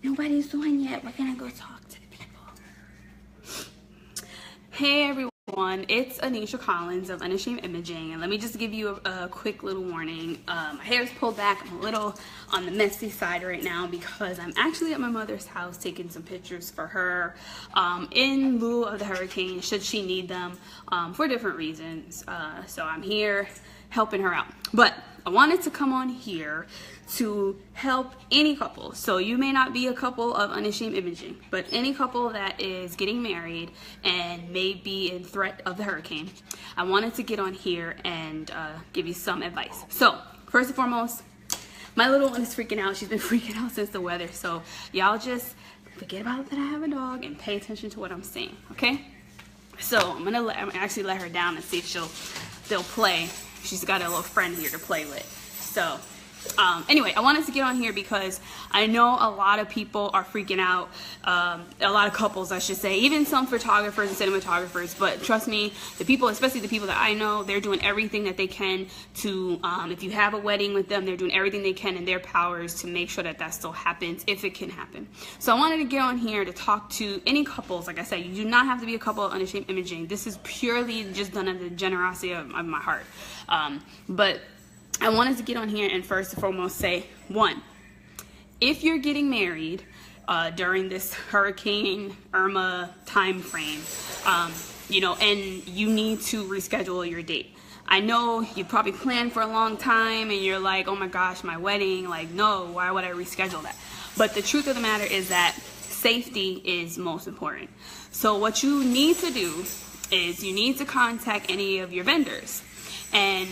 Nobody's doing yet. We're gonna go talk to the people. Hey everyone, it's Anesha Collins of Unashamed Imaging, and let me just give you a quick little warning. My hair's pulled back. I'm a little on the messy side right now because I'm actually at my mother's house taking some pictures for her in lieu of the hurricane, should she need them, for different reasons. So I'm here helping her out. But I wanted to come on here to help any couple. So you may not be a couple of Unashamed Imaging, but any couple that is getting married and may be in threat of the hurricane. I wanted to get on here and give you some advice. So first and foremost, my little one is freaking out. She's been freaking out since the weather. So y'all just forget about that I have a dog and pay attention to what I'm saying, okay? So I'm actually let her down and see if they'll play. She's got a little friend here to play with. So anyway, I wanted to get on here because I know a lot of people are freaking out, a lot of couples I should say, even some photographers and cinematographers, but trust me, the people, especially the people that I know, they're doing everything that they can to, if you have a wedding with them, they're doing everything they can in their powers to make sure that that still happens, if it can happen. So I wanted to get on here to talk to any couples. Like I said, you do not have to be a couple of Unashamed Imaging. This is purely just done out of the generosity of my heart. But I wanted to get on here and first and foremost say, one, if you're getting married during this Hurricane Irma time frame, you know, and you need to reschedule your date. I know you probably planned for a long time and you're like, oh my gosh, my wedding, like, no, why would I reschedule that? But the truth of the matter is that safety is most important. So what you need to do is you need to contact any of your vendors. And,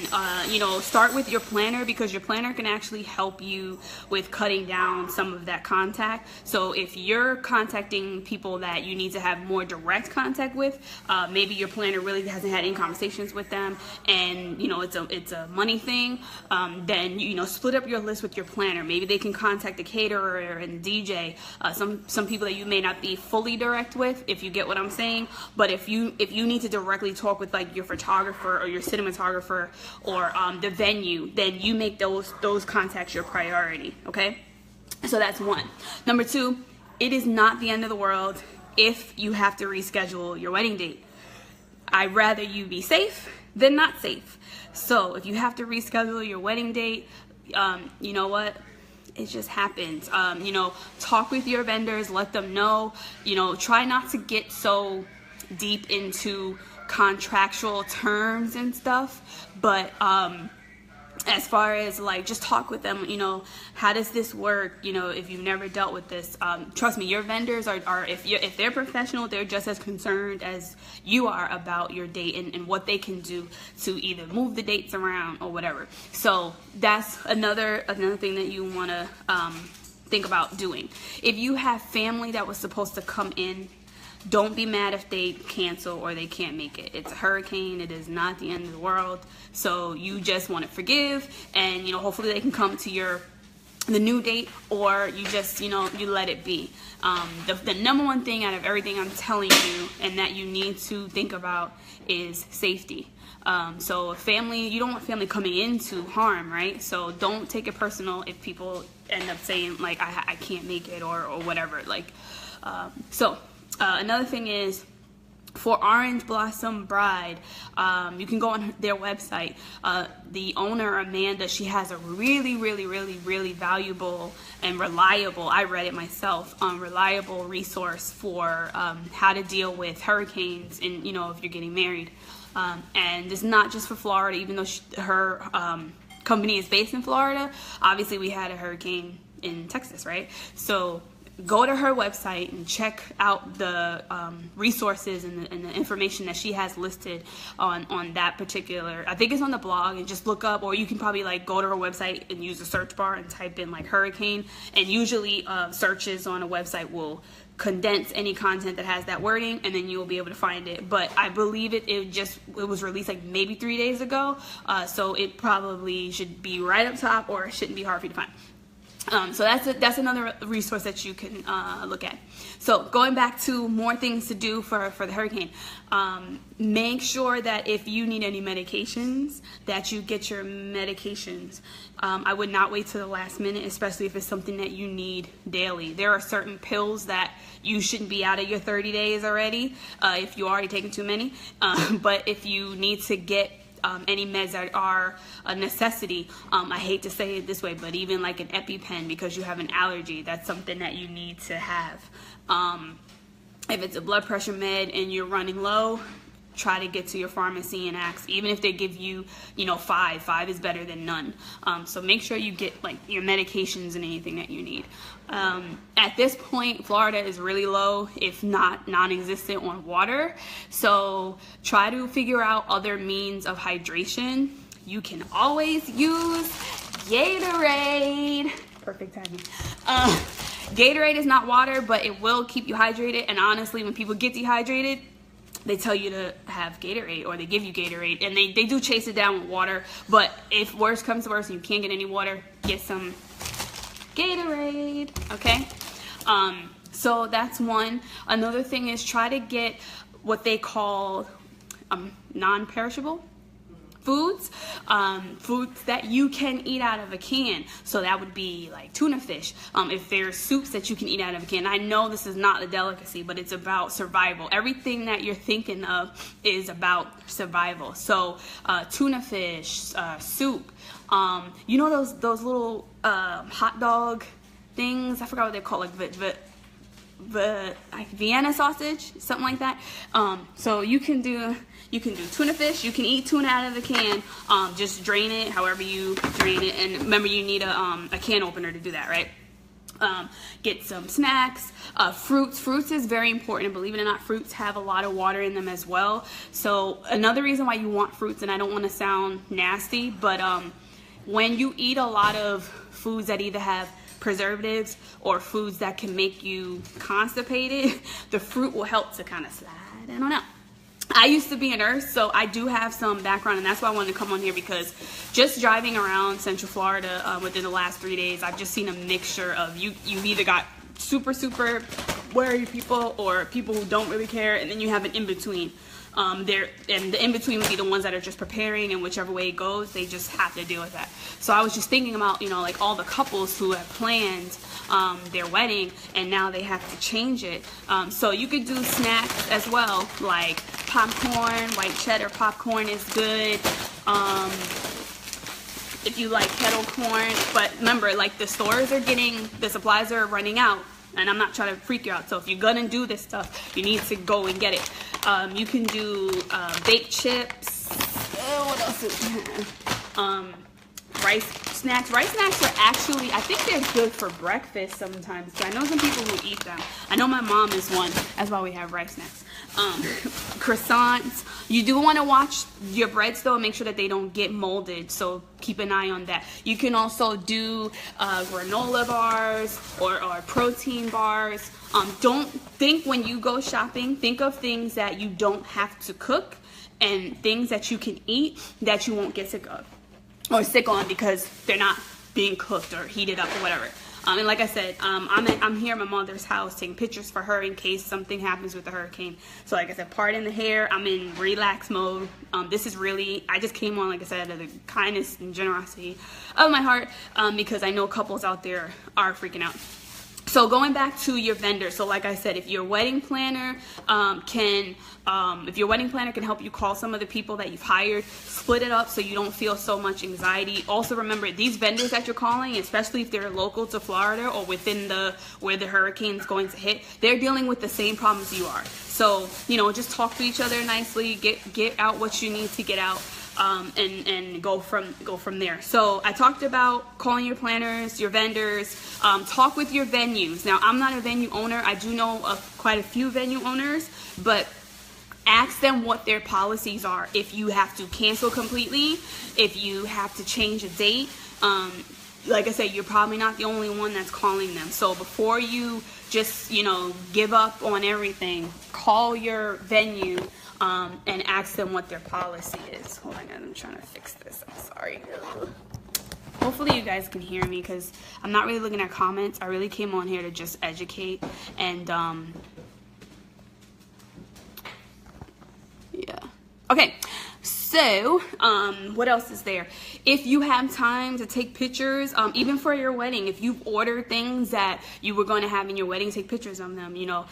you know, start with your planner, because your planner can actually help you with cutting down some of that contact. So if you're contacting people that you need to have more direct contact with, maybe your planner really hasn't had any conversations with them, and, you know, it's a money thing, then, you know, split up your list with your planner. Maybe they can contact the caterer and DJ, some people that you may not be fully direct with, if you get what I'm saying. But if you need to directly talk with like your photographer or your cinematographer, or the venue, then you make those contacts your priority, okay? So that's one. Number two, it is not the end of the world if you have to reschedule your wedding date. I'd rather you be safe than not safe. So if you have to reschedule your wedding date, you know what? It just happens. You know, talk with your vendors, let them know, you know, try not to get so deep into contractual terms and stuff, but as far as like, just talk with them, you know, how does this work, you know, if you've never dealt with this. Trust me, your vendors are if they're professional, they're just as concerned as you are about your date and what they can do to either move the dates around or whatever. So that's another thing that you want to think about doing. If you have family that was supposed to come in, don't be mad if they cancel or they can't make it. It's a hurricane. It is not the end of the world. So you just want to forgive, and, you know, hopefully they can come to the new date, or you just, you know, you let it be. The number one thing out of everything I'm telling you and that you need to think about is safety. So family, you don't want family coming into harm, right? So don't take it personal if people end up saying like, I can't make it or whatever. Like, another thing is, for Orange Blossom Bride, you can go on their website. The owner, Amanda, she has a really valuable and reliable, I read it myself, reliable resource for how to deal with hurricanes, and, you know, if you're getting married. And it's not just for Florida, even though her company is based in Florida. Obviously, we had a hurricane in Texas, right? So go to her website and check out the resources and the information that she has listed on that particular, I think it's on the blog, and just look up, or you can probably like go to her website and use the search bar and type in like hurricane, and usually searches on a website will condense any content that has that wording, and then you will be able to find it. But I believe it was released like maybe 3 days ago, so it probably should be right up top, or it shouldn't be hard for you to find. So that's another resource that you can look at. So going back to more things to do for the hurricane, make sure that if you need any medications, that you get your medications. I would not wait to the last minute, especially if it's something that you need daily. There are certain pills that you shouldn't be out of your 30 days already if you already taken too many. But if you need to get any meds that are a necessity, I hate to say it this way, but even like an EpiPen because you have an allergy, that's something that you need to have. If it's a blood pressure med and you're running low, try to get to your pharmacy and ask, even if they give you, you know, five is better than none. So make sure you get like your medications and anything that you need. At this point, Florida is really low, if not non-existent on water. So try to figure out other means of hydration. You can always use Gatorade. Perfect timing. Gatorade is not water, but it will keep you hydrated. And honestly, when people get dehydrated, they tell you to have Gatorade, or they give you Gatorade, and they do chase it down with water. But if worse comes to worse and you can't get any water, get some Gatorade, okay? So that's one. Another thing is try to get what they call non-perishable foods, foods that you can eat out of a can. So that would be like tuna fish. If there's soups that you can eat out of a can. I know this is not a delicacy, but it's about survival. Everything that you're thinking of is about survival. So tuna fish, soup. You know those little hot dog things? I forgot what they're called, like like Vienna sausage, something like that. So you can do tuna fish. You can eat tuna out of the can. Just drain it however you drain it, and remember you need a can opener to do that, right? Get some snacks, fruits is very important, and believe it or not, fruits have a lot of water in them as well. So another reason why you want fruits, and I don't want to sound nasty, but when you eat a lot of foods that either have preservatives or foods that can make you constipated, the fruit will help to kind of slide. I don't know. I used to be a nurse, so I do have some background, and that's why I wanted to come on here, because just driving around Central Florida within the last 3 days, I've just seen a mixture of you've either got super worried people or people who don't really care, and then you have an in-between. And the in-between would be the ones that are just preparing, and whichever way it goes, they just have to deal with that. So I was just thinking about, you know, like all the couples who have planned their wedding and now they have to change it. So you could do snacks as well, like popcorn. White cheddar popcorn is good. If you like kettle corn, but remember, like the supplies are running out. And I'm not trying to freak you out. So if you're gonna do this stuff, you need to go and get it. You can do baked chips. What else is there? Rice snacks. Rice snacks are actually, I think they're good for breakfast sometimes. So I know some people who eat them. I know my mom is one. That's why we have rice snacks. Croissants. You do want to watch your breads though and make sure that they don't get molded. So keep an eye on that. You can also do granola bars or protein bars. Don't think when you go shopping, think of things that you don't have to cook and things that you can eat that you won't get sick of. Or sick on because they're not being cooked or heated up or whatever. And like I said, I'm here at my mother's house taking pictures for her in case something happens with the hurricane. So like I said, pardon the hair. I'm in relax mode. This is really, I just came on, like I said, out of the kindness and generosity of my heart, because I know couples out there are freaking out. So going back to your vendor, so like I said, if your wedding planner can help you call some of the people that you've hired, split it up so you don't feel so much anxiety. Also remember, these vendors that you're calling, especially if they're local to Florida or within where the hurricane's going to hit, they're dealing with the same problems you are. So, you know, just talk to each other nicely, get out what you need to get out. And go from there. So I talked about calling your planners, your vendors, talk with your venues. Now, I'm not a venue owner. I do know of quite a few venue owners, but ask them what their policies are. If you have to cancel completely, if you have to change a date, like I said, you're probably not the only one that's calling them. So before you just, you know, give up on everything, call your venue and ask them what their policy is. Hold on, guys, I'm trying to fix this. I'm sorry. hopefully you guys can hear me because I'm not really looking at comments. I really came on here to just educate and yeah. Okay, so what else is there? If you have time to take pictures, even for your wedding, if you've ordered things that you were going to have in your wedding, take pictures of them, you know.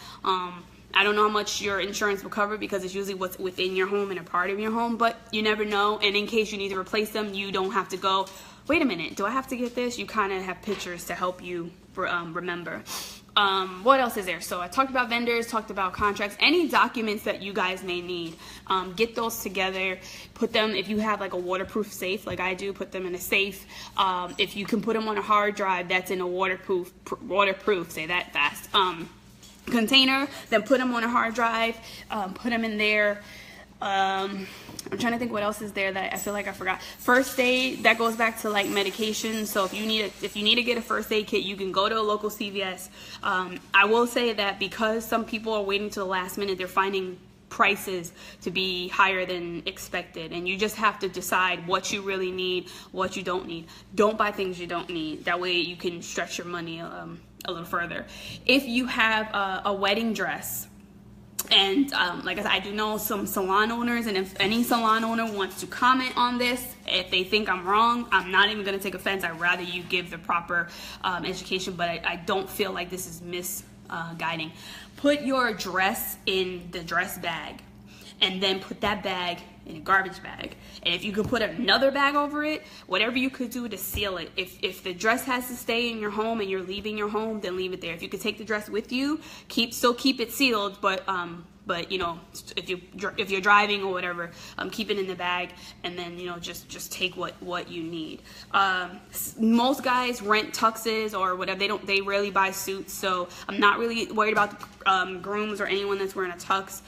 I don't know how much your insurance will cover because it's usually what's within your home and a part of your home, but you never know. And in case you need to replace them, you don't have to go, wait a minute, do I have to get this? You kind of have pictures to help you remember. What else is there? So I talked about vendors, talked about contracts, any documents that you guys may need. Get those together, put them, if you have like a waterproof safe like I do, put them in a safe. If you can put them on a hard drive that's in a waterproof, say that fast, container, then put them on a hard drive, put them in there. I'm trying to think what else is there that I feel like I forgot. First aid, that goes back to like medication. So if you need to get a first aid kit, you can go to a local CVS. I will say that because some people are waiting to the last minute, they're finding prices to be higher than expected, and you just have to decide what you really need, what you don't need. Don't buy things you don't need. That way you can stretch your money a little further. If you have a wedding dress, and like I said, I do know some salon owners, and if any salon owner wants to comment on this, if they think I'm wrong, I'm not even going to take offense. I'd rather you give the proper education, but I don't feel like this is misguiding. Put your dress in the dress bag, and then put that bag in a garbage bag. And if you could put another bag over it, whatever you could do to seal it. If the dress has to stay in your home and you're leaving your home, then leave it there. If you could take the dress with you, still keep it sealed, but you know, if you're driving or whatever, keep it in the bag, and then, you know, just take what you need. Most guys rent tuxes or whatever. They rarely buy suits, so I'm not really worried about the grooms or anyone that's wearing a tux.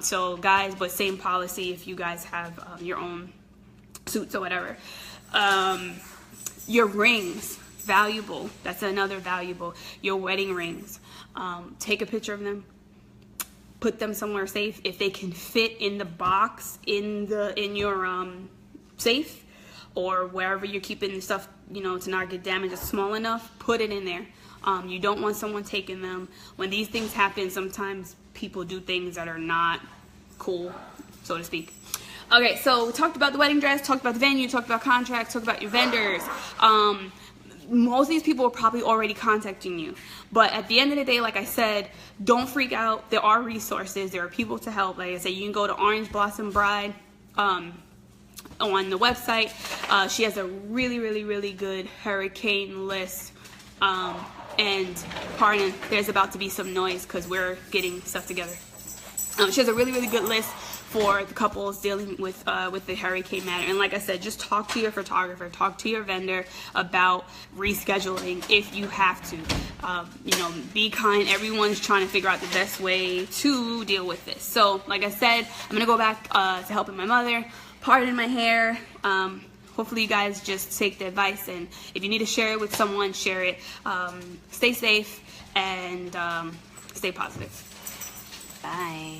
So guys, but same policy if you guys have your own suits or whatever. Your rings, valuable. That's another valuable. Your wedding rings. Take a picture of them. Put them somewhere safe. If they can fit in the box in your safe, or wherever you're keeping the stuff, you know, to not get damaged, it's small enough, put it in there. You don't want someone taking them. When these things happen, sometimes people do things that are not cool, so to speak. Okay, so we talked about the wedding dress, talked about the venue, talked about contracts, talked about your vendors. Most of these people are probably already contacting you, but at the end of the day, like I said, don't freak out. There are resources, there are people to help. Like I said, you can go to Orange Blossom Bride on the website. She has a really good hurricane list. And pardon, there's about to be some noise because we're getting stuff together. She has a really good list for the couples dealing with the hurricane matter. And like I said, just talk to your photographer, talk to your vendor about rescheduling if you have to. You know, be kind. Everyone's trying to figure out the best way to deal with this. So like I said, I'm gonna go back to helping my mother, parting my hair. Hopefully you guys just take the advice, and if you need to share it with someone, share it. Stay safe and stay positive. Bye.